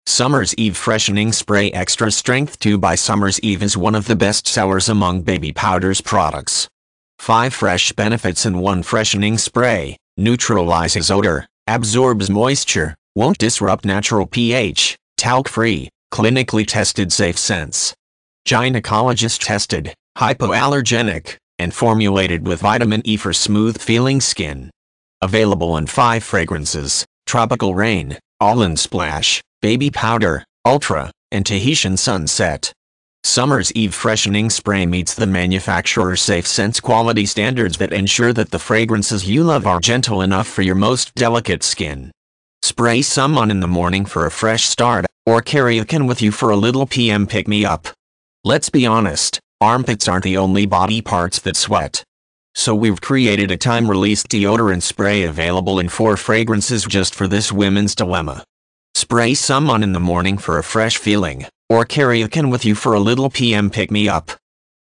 Summer's Eve Freshening Spray Extra Strength 2 by Summer's Eve is one of the best sellers among baby powders products. 5 fresh benefits in one freshening spray: neutralizes odor, absorbs moisture, won't disrupt natural pH, talc-free, clinically tested safe scents. Gynecologist tested, hypoallergenic, and formulated with vitamin E for smooth-feeling skin. Available in 5 fragrances: Tropical Rain, Almond Splash, Baby Powder, Ultra, and Tahitian Sunset. Summer's Eve Freshening Spray meets the manufacturer's safe scents quality standards that ensure that the fragrances you love are gentle enough for your most delicate skin. Spray some on in the morning for a fresh start, or carry a can with you for a little PM pick-me-up. Let's be honest, armpits aren't the only body parts that sweat. So we've created a time-released deodorant spray available in 4 fragrances just for this women's dilemma. Spray some on in the morning for a fresh feeling, or carry a can with you for a little PM pick-me-up.